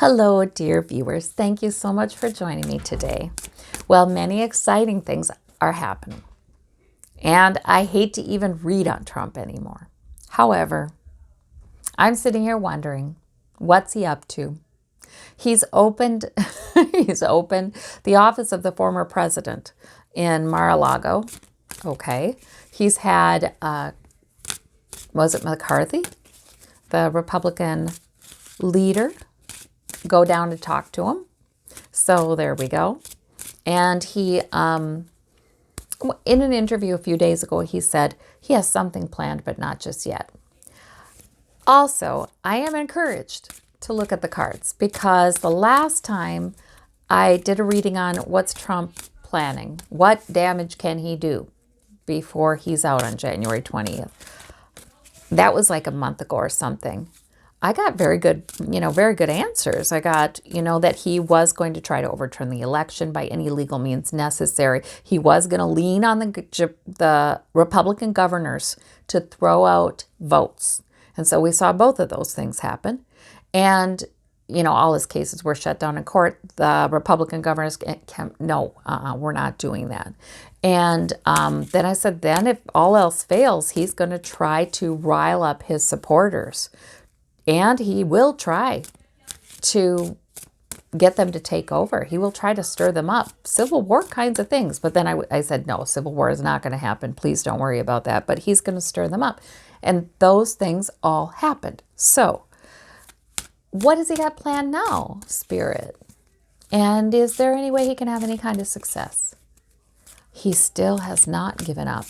Hello, dear viewers. Thank you so much for joining me today. Well, many exciting things are happening, and I hate to even read on Trump anymore. However, I'm sitting here wondering, what's he up to? He's opened, he's opened the office of the former president in Mar-a-Lago. Okay. He's had, was it McCarthy, the Republican leader, go down to talk to him. So there we go. And he, in an interview a few days ago, he said he has something planned, but not just yet. Also, I am encouraged to look at the cards because the last time I did a reading on what's Trump planning, what damage can he do before he's out on January 20th. That was like a month ago or something. I got very good answers. I got, that he was going to try to overturn the election by any legal means necessary. He was going to lean on the Republican governors to throw out votes. And so we saw both of those things happen. And, all his cases were shut down in court. The Republican governors we're not doing that. And then I said, then if all else fails, he's going to try to rile up his supporters. And he will try to get them to take over. He will try to stir them up. Civil war kinds of things. But then I said, no, civil war is not going to happen. Please don't worry about that. But he's going to stir them up. And those things all happened. So what has he got planned now, Spirit? And is there any way he can have any kind of success? He still has not given up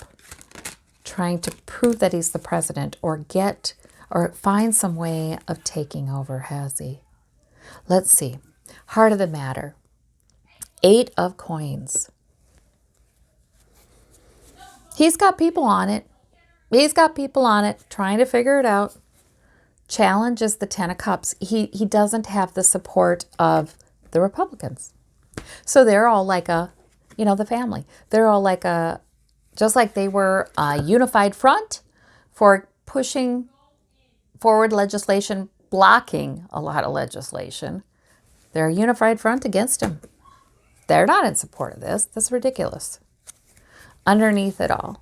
trying to prove that he's the president or find some way of taking over, has he? Let's see. Heart of the matter. 8 of coins. He's got people on it. He's got people on it trying to figure it out. Challenge is the 10 of cups. He doesn't have the support of the Republicans. So they're all like the family. They're all like just like they were a unified front for pushing forward legislation, blocking a lot of legislation. They're a unified front against him. They're not in support of this. This is ridiculous. Underneath it all,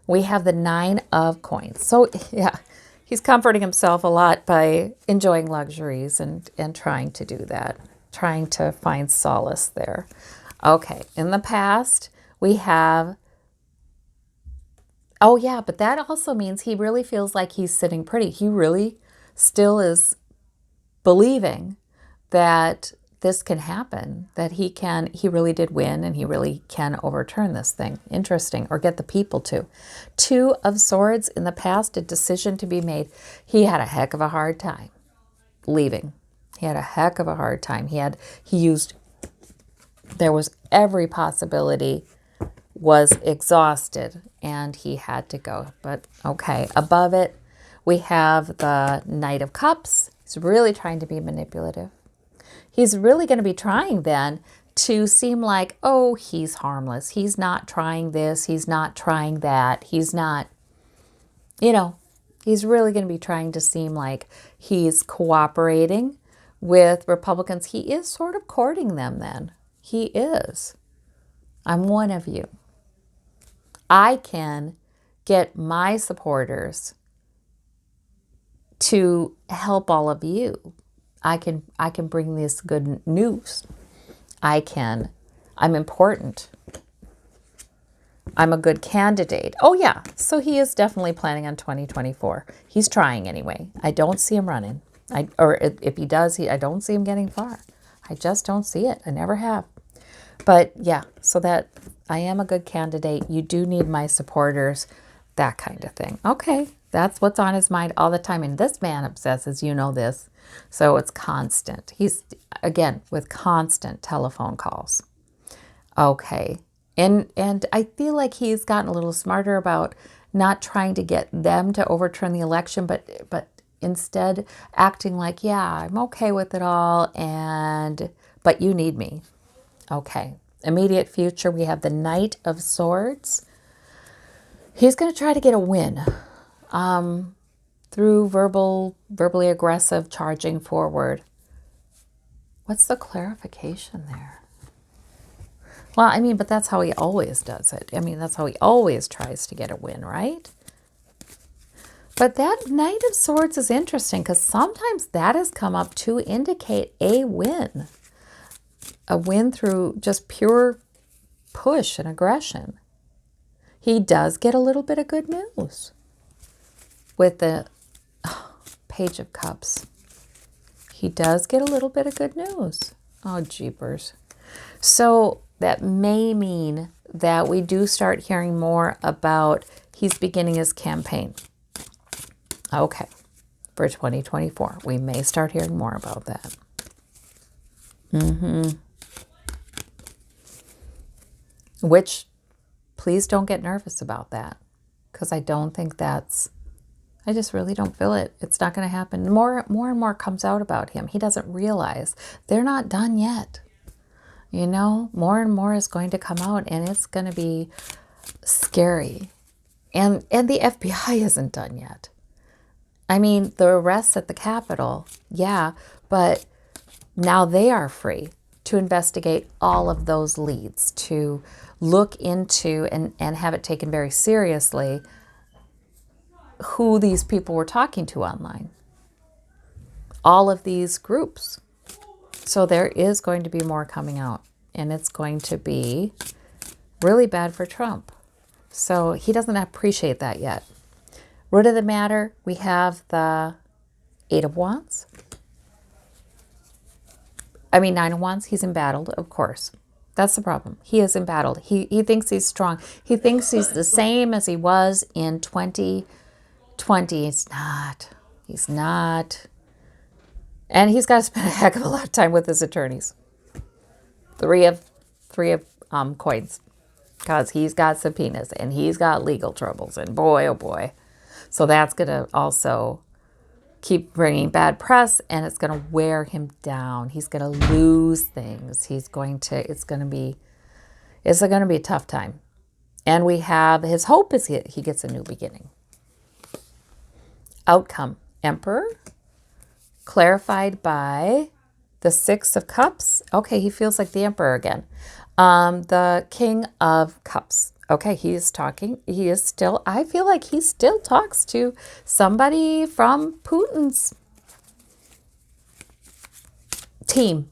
we have the 9 of coins. So yeah, he's comforting himself a lot by enjoying luxuries and trying to do that, trying to find solace there. Okay, in the past, we have, oh yeah, but that also means he really feels like he's sitting pretty. He really still is believing that this can happen, that he really did win and he really can overturn this thing. Interesting. Or get the people to. 2 of Swords, in the past, a decision to be made. He had a heck of a hard time leaving. He had a heck of a hard time. There was every possibility was exhausted and he had to go. But okay, above it, we have the Knight of Cups. He's really trying to be manipulative. He's really going to be trying then to seem like, oh, he's harmless. He's not trying this. He's not trying that. He's not, he's really going to be trying to seem like he's cooperating with Republicans. He is sort of courting them then. He is. I'm one of you. I can get my supporters to help all of you. I can bring this good news. I'm important. I'm a good candidate. Oh yeah, so he is definitely planning on 2024. He's trying anyway. I don't see him running. If he does, I don't see him getting far. I just don't see it. I never have. But yeah, so that I am a good candidate. You do need my supporters, that kind of thing. Okay, that's what's on his mind all the time. And this man obsesses, this. So it's constant. He's, again, with constant telephone calls. Okay. And I feel like he's gotten a little smarter about not trying to get them to overturn the election, but instead acting like, yeah, I'm okay with it all, but you need me. Okay. Immediate future, we have the Knight of Swords. He's going to try to get a win. Through verbally aggressive charging forward. What's the clarification there? Well, I mean, but that's how he always does it. I mean, that's how he always tries to get a win, right? But that Knight of Swords is interesting because sometimes that has come up to indicate a win. A win through just pure push and aggression. He does get a little bit of good news with the Page of Cups. He does get a little bit of good news. Oh, jeepers. So that may mean that we do start hearing more about he's beginning his campaign. Okay, for 2024. We may start hearing more about that. Which, please don't get nervous about that. Because I don't think that's, I just really don't feel it. It's not going to happen. More and more comes out about him. He doesn't realize they're not done yet. You know, more and more is going to come out, and it's going to be scary. And the FBI isn't done yet. I mean, the arrests at the Capitol, yeah, but now they are free to investigate all of those leads, to look into and have it taken very seriously who these people were talking to online. All of these groups. So there is going to be more coming out, and it's going to be really bad for Trump. So he doesn't appreciate that yet. Root of the matter, we have the Eight of Wands. I mean, Nine of Wands, he's embattled, of course. That's the problem. He is embattled. He thinks he's strong. He thinks he's the same as he was in 2020. He's not. He's not. And he's got to spend a heck of a lot of time with his attorneys. Three of coins. Because he's got subpoenas and he's got legal troubles. And boy, oh boy. So that's going to also keep bringing bad press, and it's going to wear him down. He's going to lose things. It's going to be a tough time. And we have, his hope is he gets a new beginning. Outcome, Emperor, clarified by the Six of Cups. Okay, he feels like the Emperor again. The King of Cups. Okay, he is talking. He is still, I feel like he still talks to somebody from Putin's team.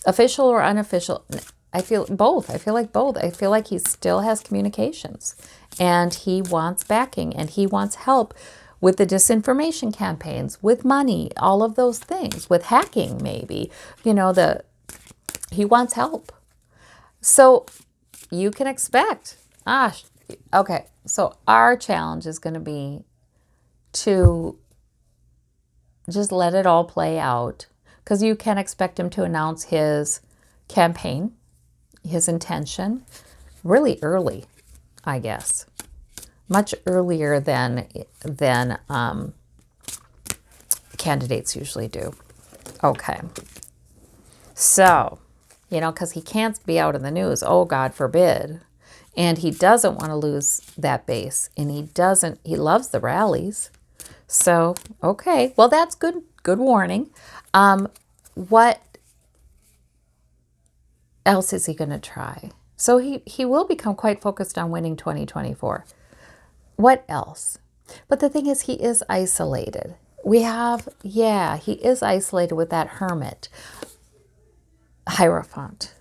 Official or unofficial. I feel both. I feel like both. I feel like he still has communications. And he wants backing. And he wants help with the disinformation campaigns, with money, all of those things, with hacking maybe. You know, he wants help. So you can expect, okay, so our challenge is going to be to just let it all play out, because you can expect him to announce his campaign, his intention, really early, I guess, much earlier than candidates usually do. Okay, so, you know, because he can't be out in the news, oh, God forbid. And he doesn't want to lose that base. And he loves the rallies. So, okay, well, that's good warning. What else is he going to try? So he will become quite focused on winning 2024. What else? But the thing is, he is isolated. He is isolated with that Hermit. Hierophant.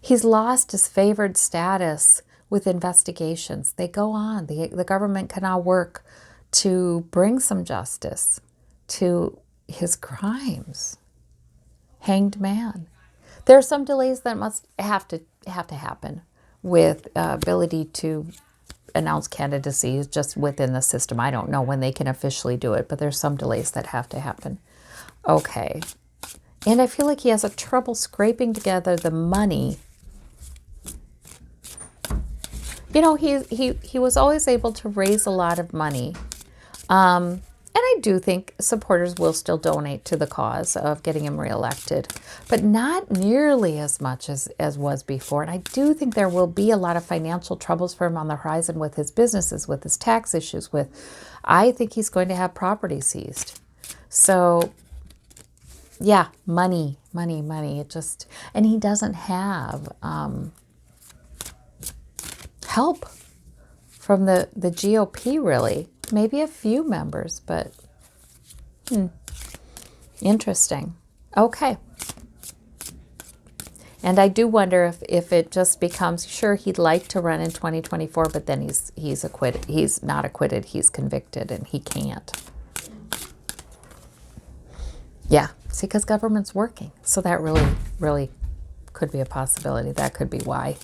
He's lost his favored status with investigations. They go on. The government can now work to bring some justice to his crimes. Hanged man. There are some delays that must have to happen with ability to announce candidacy just within the system. I don't know when they can officially do it, but there's some delays that have to happen. Okay. And I feel like he has a trouble scraping together the money. You know, he was always able to raise a lot of money. And I do think supporters will still donate to the cause of getting him reelected, but not nearly as much as was before. And I do think there will be a lot of financial troubles for him on the horizon with his businesses, with his tax issues, I think he's going to have property seized. So yeah, money. It just, and he doesn't have help from the GOP, really. Maybe a few members, but interesting. Okay. And I do wonder if it just becomes, sure, he'd like to run in 2024, but then he's acquitted. He's not acquitted, he's convicted, and he can't. Yeah, see, because government's working. So that really could be a possibility. That could be why.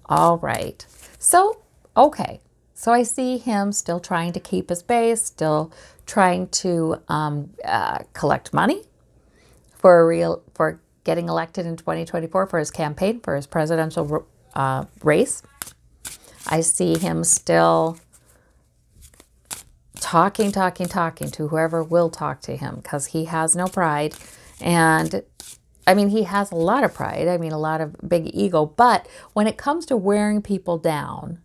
All right. So, okay. So I see him still trying to keep his base, still trying to collect money for getting elected in 2024 for his campaign, for his presidential race. I see him still talking to whoever will talk to him, because he has no pride. And I mean, he has a lot of pride. I mean, a lot of big ego. But when it comes to wearing people down,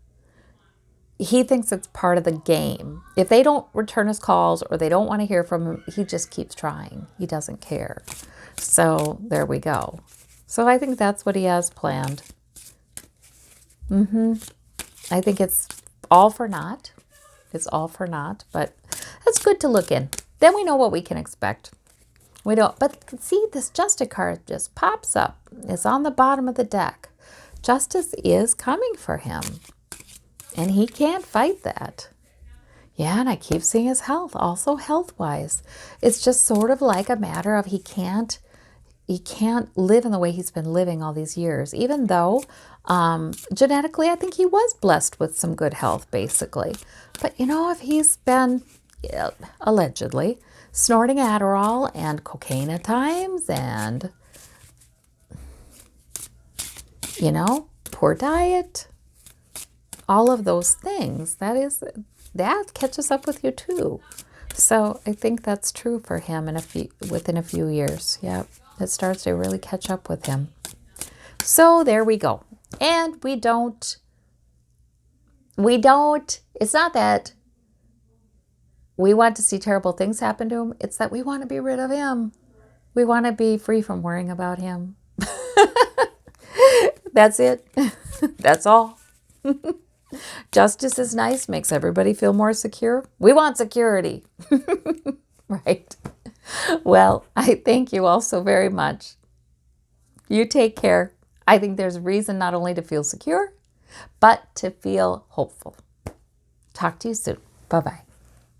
he thinks it's part of the game. If they don't return his calls or they don't want to hear from him, he just keeps trying. He doesn't care. So there we go. So I think that's what he has planned. I think it's all for naught. It's all for naught, but that's good to look in. Then we know what we can expect. We don't, but see, this justice card just pops up. It's on the bottom of the deck. Justice is coming for him, and he can't fight that. Yeah, and I keep seeing his health, also health-wise. It's just sort of like a matter of he can't live in the way he's been living all these years, even though genetically I think he was blessed with some good health, basically. But you know, if he's been allegedly snorting Adderall and cocaine at times, and you know, poor diet, all of those things, that catches up with you too. So I think that's true for him within a few years. Yep, it starts to really catch up with him. So there we go. And we don't, it's not that we want to see terrible things happen to him. It's that we want to be rid of him. We want to be free from worrying about him. That's it. That's all. Justice is nice, makes everybody feel more secure. We want security. Right. Well, I thank you all so very much. You take care. I think there's reason not only to feel secure, but to feel hopeful. Talk to you soon. Bye-bye.